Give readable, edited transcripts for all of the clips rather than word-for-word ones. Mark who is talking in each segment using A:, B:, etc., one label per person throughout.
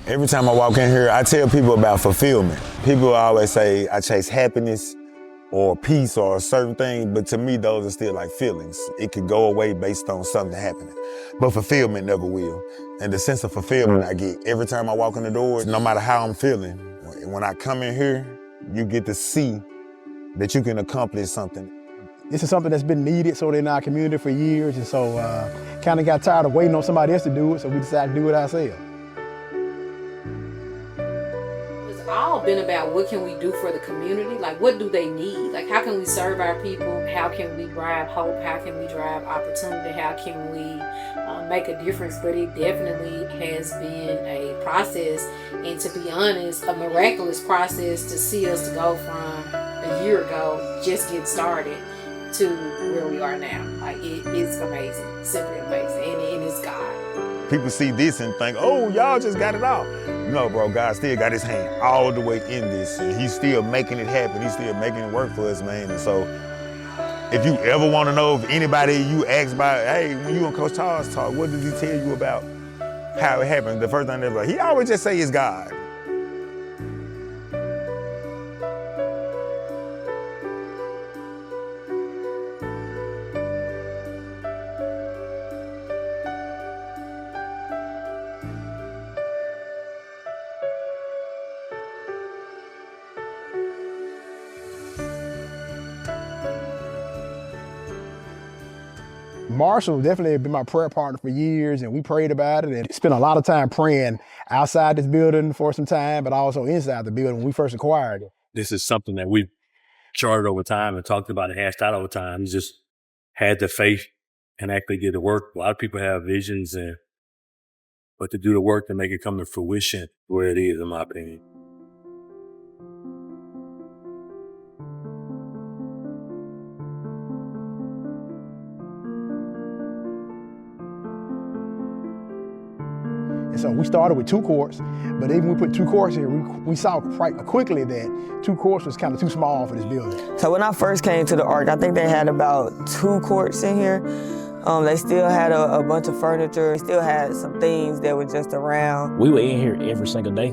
A: Every time I walk in here, I tell people about fulfillment. People always say I chase happiness or peace or a certain thing, but to me, those are still like feelings. It could go away based on something happening, but fulfillment never will. And the sense of fulfillment I get every time I walk in the door, no matter how I'm feeling, when I come in here, you get to see that you can accomplish something.
B: This is something that's been needed sort of in our community for years, and so kind of got tired of waiting on somebody else to do it, so we decided to do it ourselves.
C: It's all been about what can we do for the community, like what do they need, like how can we serve our people, how can we drive hope, how can we drive opportunity, how can we make a difference. But it definitely has been a process, and to be honest, a miraculous process to see us to go from a year ago just getting started to where we are now. Like it's amazing, simply amazing, and it's God.
A: People see this and think, oh, y'all just got it all. No, bro, God still got his hand all the way in this, and he's still making it happen. He's still making it work for us, man. And so if you ever want to know if anybody you ask about, hey, when you and Coach Charles talk, what did he tell you about how it happened? The first thing they're like, he always just say it's God.
B: Marshall definitely been my prayer partner for years, and we prayed about it and spent a lot of time praying outside this building for some time, but also inside the building when we first acquired it.
D: This is something that we've charted over time and talked about and hashed out over time. We just had the faith and actually did the work. A lot of people have visions, but to do the work to make it come to fruition where it is, in my opinion.
B: And so we started with 2 courts, but even when we put 2 courts here, we saw quite quickly that 2 courts was kind of too small for this building.
E: So when I first came to the Arc, I think they had about 2 courts in here. They still had a bunch of furniture. They still had some things that were just around.
F: We were in here every single day.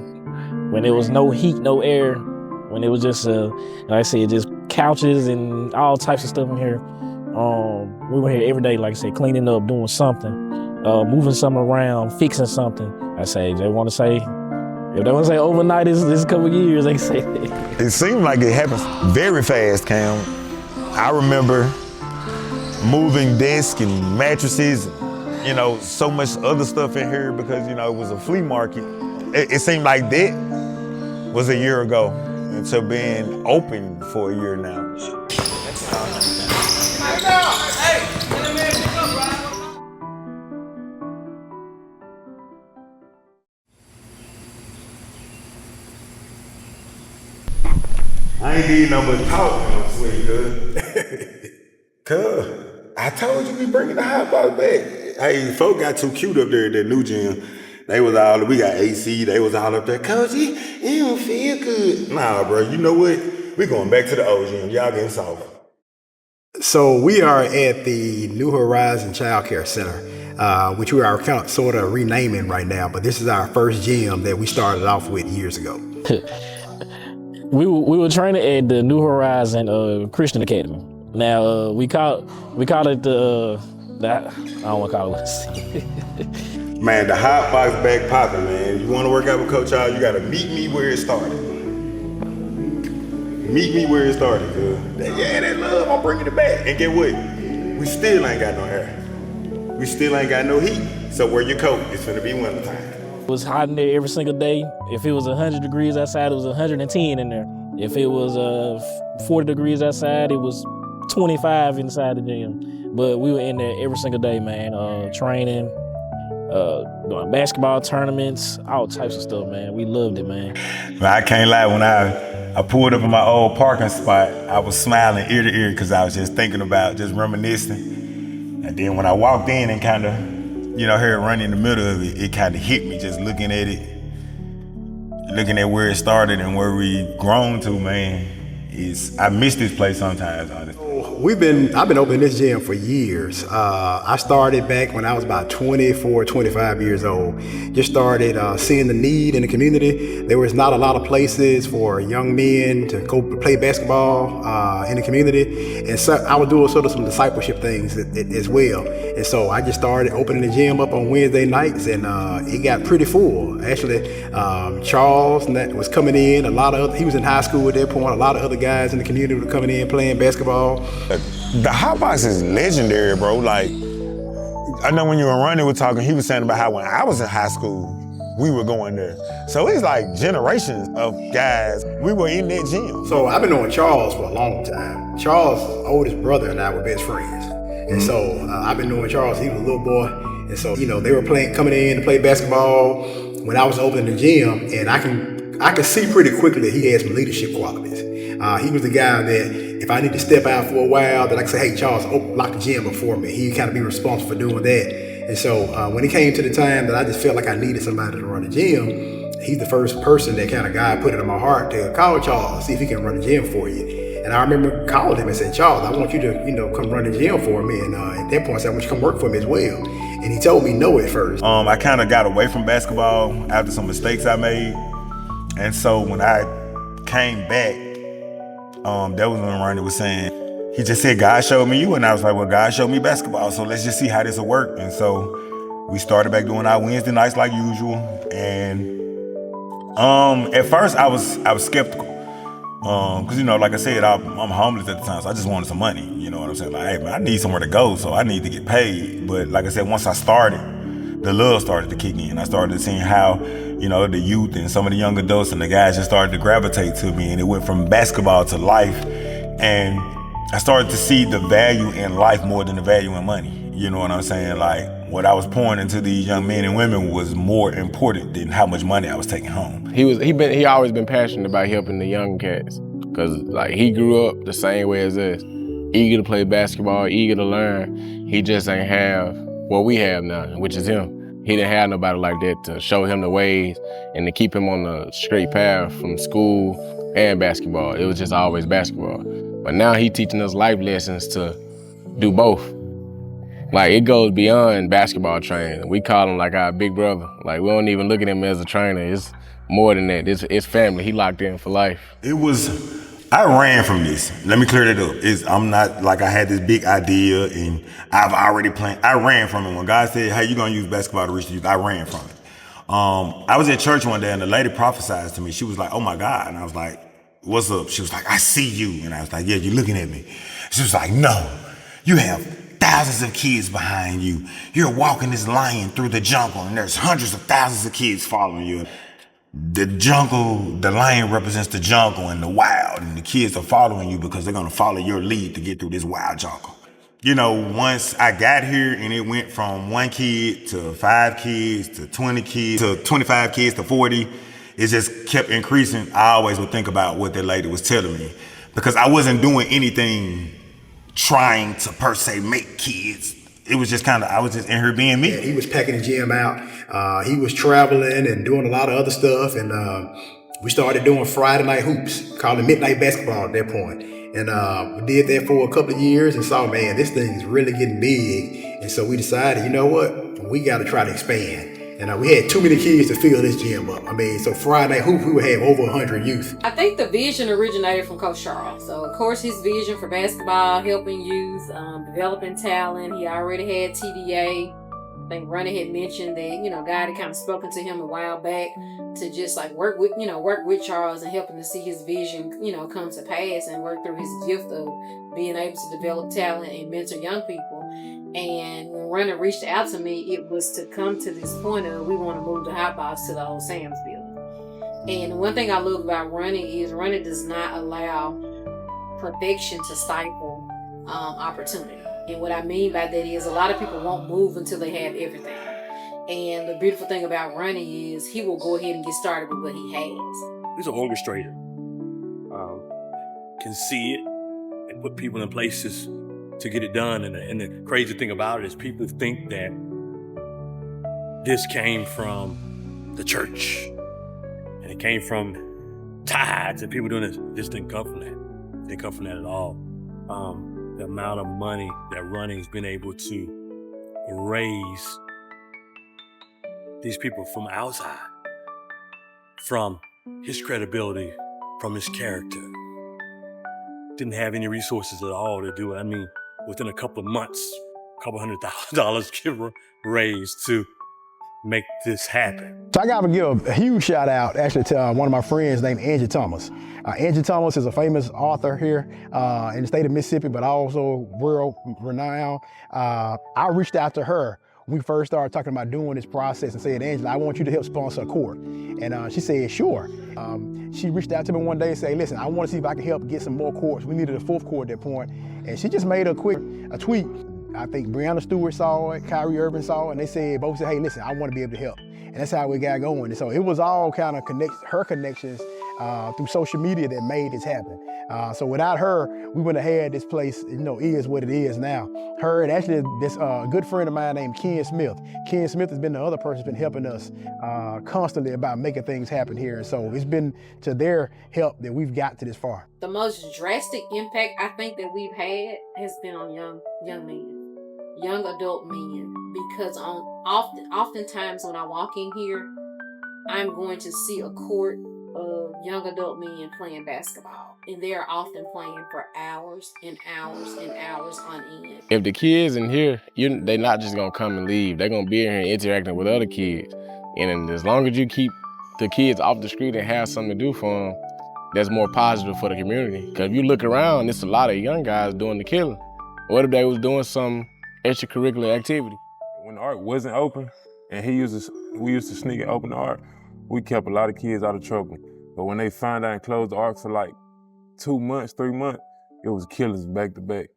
F: When there was no heat, no air, when it was just, like I said, just couches and all types of stuff in here. We were here every day, like I said, cleaning up, doing something. Moving something around, fixing something. I say, if they want to say overnight is a couple of years, they say that.
A: It seemed like it happens very fast, Cam. I remember moving desks and mattresses, so much other stuff in here because, it was a flea market. It seemed like that was a year ago until being open for a year now. I ain't need no but talk, I'm sweet, cuz I told you we bringing the hot box back. Hey, folk got too cute up there at that new gym. We got AC, they was all up there. Coach, it don't feel good. Nah, bro, you know what? We going back to the old gym. Y'all getting soft.
B: So we are at the New Horizon Child Care Center, which we are kind of sort of renaming right now, but this is our first gym that we started off with years ago.
F: We were training at the New Horizon Christian Academy. Now we call it the I don't want to call it.
A: Man, the hot box back popping, man. You want to work out with Coach Al, you got to meet me where it started. Meet me where it started, cuz. Yeah, that love, I'm bringing it back. And get what? We still ain't got no air. We still ain't got no heat. So wear your coat. It's gonna be wintertime.
F: It was hot in there every single day. If it was 100 degrees outside, it was 110 in there. If it was 40 degrees outside, it was 25 inside the gym. But we were in there every single day, man, training, doing basketball tournaments, all types of stuff, man. We loved it, man.
A: I can't lie, when I pulled up in my old parking spot, I was smiling ear to ear because I was just thinking about, just reminiscing. And then when I walked in and kind of, heard it running in the middle of it, it kind of hit me just looking at it, looking at where it started and where we grown to, man. I miss this place sometimes, honestly.
B: I've been opening this gym for years. I started back when I was about 24, 25 years old. Just started seeing the need in the community. There was not a lot of places for young men to go play basketball in the community. And so I was doing sort of some discipleship things as well. And so I just started opening the gym up on Wednesday nights, and it got pretty full. Actually, Charles was coming in. He was in high school at that point. A lot of other guys in the community were coming in playing basketball.
A: The hot box is legendary, bro. Like, I know when you and Ronnie were talking, he was saying about how when I was in high school, we were going there. So it's like generations of guys. We were in that gym.
B: So I've been knowing Charles for a long time. Charles' oldest brother and I were best friends. And so I've been knowing Charles, he was a little boy. And so, they were coming in to play basketball when I was opening the gym, and I could see pretty quickly that he had some leadership qualities. He was the guy that if I need to step out for a while, that I could say, hey, Charles, lock the gym up for me. He'd kind of be responsible for doing that. And so when it came to the time that I just felt like I needed somebody to run the gym, he's the first person that kind of guy put it in my heart to call Charles, see if he can run the gym for you. And I remember calling him and said, Charles, I want you to, come run the gym for me. And at that point I said, I want you to come work for me as well. And he told me no at first.
A: I kind of got away from basketball after some mistakes I made. And so when I came back, that was when Ronnie was saying, he just said, God showed me you. And I was like, well, God showed me basketball. So let's just see how this will work. And so we started back doing our Wednesday nights like usual. And at first I was skeptical. Cause like I said, I'm homeless at the time, so I just wanted some money. You know what I'm saying? Like, hey man, I need somewhere to go, so I need to get paid. But like I said, once I started, the love started to kick in. I started seeing how, the youth and some of the young adults and the guys just started to gravitate to me, and it went from basketball to life. And I started to see the value in life more than the value in money. You know what I'm saying? Like, what I was pouring into these young men and women was more important than how much money I was taking home.
G: He always been passionate about helping the young cats, cause like he grew up the same way as us, eager to play basketball, eager to learn. He just ain't have what we have now, which is him. He didn't have nobody like that to show him the ways and to keep him on the straight path from school and basketball. It was just always basketball. But now he teaching us life lessons to do both. Like, it goes beyond basketball training. We call him like our big brother. Like, we don't even look at him as a trainer. It's more than that. It's family. He locked in for life.
A: I ran from this. Let me clear that up. I'm not like I had this big idea and I've already planned. I ran from it. When God said, hey, you're going to use basketball to reach the youth, I ran from it. I was at church one day and the lady prophesied to me. She was like, oh my God. And I was like, what's up? She was like, I see you. And I was like, yeah, you're looking at me. She was like, no, you have thousands of kids behind you. You're walking this lion through the jungle and there's hundreds of thousands of kids following you. The jungle, the lion represents the jungle and the wild, and the kids are following you because they're gonna follow your lead to get through this wild jungle. Once I got here and it went from 1 kid to 5 kids to 20 kids to 25 kids to 40, it just kept increasing. I always would think about what that lady was telling me because I wasn't doing anything trying to per se make kids. It was just I was just in here being me.
B: Yeah, he was packing the gym out. He was traveling and doing a lot of other stuff. And we started doing Friday night hoops, called it midnight basketball at that point. And we did that for a couple of years and saw, man, this thing is really getting big. And so we decided, you know what? We got to try to expand. And we had too many kids to fill this gym up. So Friday night hoop, we would have over 100 youth.
C: I think the vision originated from Coach Charles. So, of course, his vision for basketball, helping youth, developing talent. He already had TDA. I think Ronnie had mentioned that, God had kind of spoken to him a while back to just like work with Charles and helping to see his vision, come to pass and work through his gift of being able to develop talent and mentor young people. And when Ronnie reached out to me, it was to come to this point of we want to move the hot box to the old Sam's building. And one thing I love about Ronnie is Ronnie does not allow perfection to stifle opportunity. And what I mean by that is a lot of people won't move until they have everything. And the beautiful thing about Ronnie is he will go ahead and get started with what he has.
D: He's an orchestrator. Can see it and put people in places to get it done. And the crazy thing about it is people think that this came from the church and it came from tithes and people doing this. This didn't come from that. Didn't come from that at all. The amount of money that Running's been able to raise these people from outside, from his credibility, from his character. Didn't have any resources at all to do it. I mean, within a couple of months, a couple $100,000 raised to make this happen.
B: So I gotta give a huge shout out actually to one of my friends named Angie Thomas. Angie Thomas is a famous author here in the state of Mississippi, but also world renowned. I reached out to her when we first started talking about doing this process and said, Angela, I want you to help sponsor a court. And she said, sure. She reached out to me one day and said, listen, I want to see if I can help get some more courts. We needed a 4th court at that point. And she just made a tweet. I think Brianna Stewart saw it, Kyrie Irving saw it, and they both said, hey, listen, I want to be able to help. And that's how we got going. And so it was all kind of her connections through social media that made this happen. So without her, we wouldn't have had this place, is what it is now. Her and actually this good friend of mine named Ken Smith. Ken Smith has been the other person who's been helping us constantly about making things happen here. And so it's been to their help that we've got to this far.
C: The most drastic impact I think that we've had has been on young men. Young adult men, because oftentimes when I walk in here, I'm going to see a court of young adult men playing basketball, and they are often playing for hours and hours and hours on end.
G: If the kids in here, they're not just gonna come and leave. They're gonna be in here interacting with other kids, and as long as you keep the kids off the street and have something to do for them, that's more positive for the community. Because if you look around, it's a lot of young guys doing the killing. What if they was doing some extracurricular activity?
H: When the Ark wasn't open and we used to sneak and open the Ark, we kept a lot of kids out of trouble. But when they found out and closed the Ark for like 2 months, 3 months, it was killers back to back.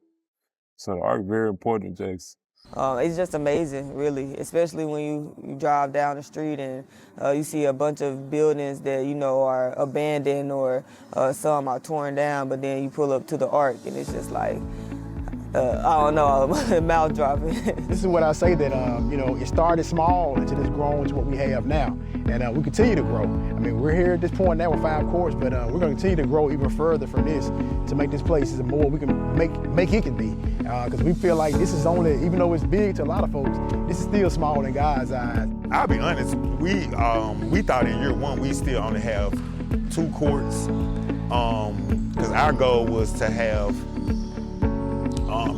H: So the Ark very important, Jace.
E: It's just amazing, really, especially when you drive down the street and you see a bunch of buildings that, are abandoned or some are torn down, but then you pull up to the Ark and it's just like, I don't know, mouth dropping.
B: This is what I say that, it started small until it's grown to what we have now. And we continue to grow. I mean, we're here at this point now with 5 courts, but we're going to continue to grow even further from this to make this place as more we can make it can be. Because we feel like this is only, even though it's big to a lot of folks, this is still small in God's eyes.
A: I'll be honest, we thought in year 1 we still only have 2 courts, because our goal was to have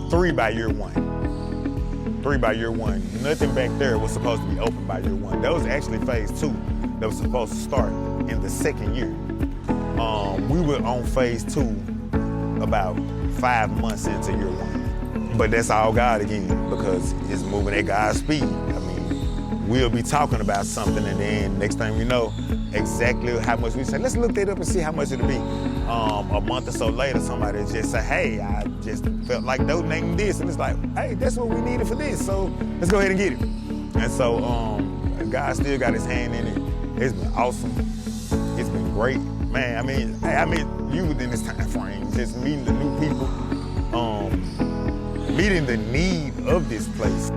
A: 3 by year 1. 3 by year 1. Nothing back there was supposed to be open by year 1. That was actually phase 2 that was supposed to start in the 2nd year. We were on phase 2 about 5 months into year 1. But that's all God again, because it's moving at God's speed. I mean, we'll be talking about something and then next thing we know, exactly how much we say, let's look that up and see how much it'll be. A month or so later, somebody just say, hey, I just felt like donating this. And it's like, hey, that's what we needed for this, so let's go ahead and get it. And so God still got his hand in it. It's been awesome. It's been great. Man, I mean, you within this time frame, just meeting the new people, meeting the need of this place.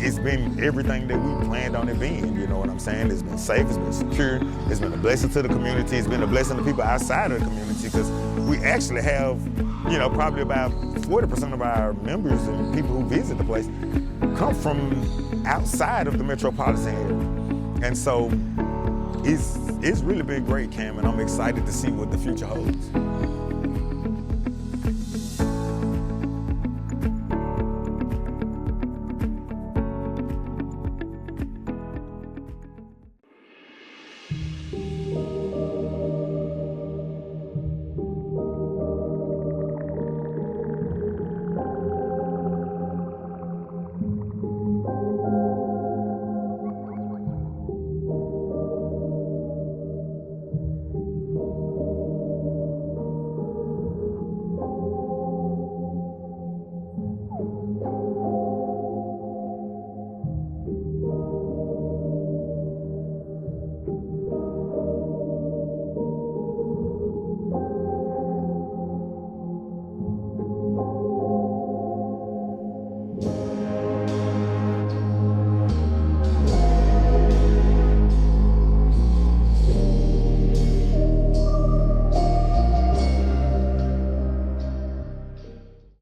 A: It's been everything that we planned on it being, you know what I'm saying? It's been safe, it's been secure, it's been a blessing to the community, it's been a blessing to people outside of the community, because we actually have, probably about 40% of our members and people who visit the place come from outside of the metropolitan area. And so it's really been great, Cam, and I'm excited to see what the future holds.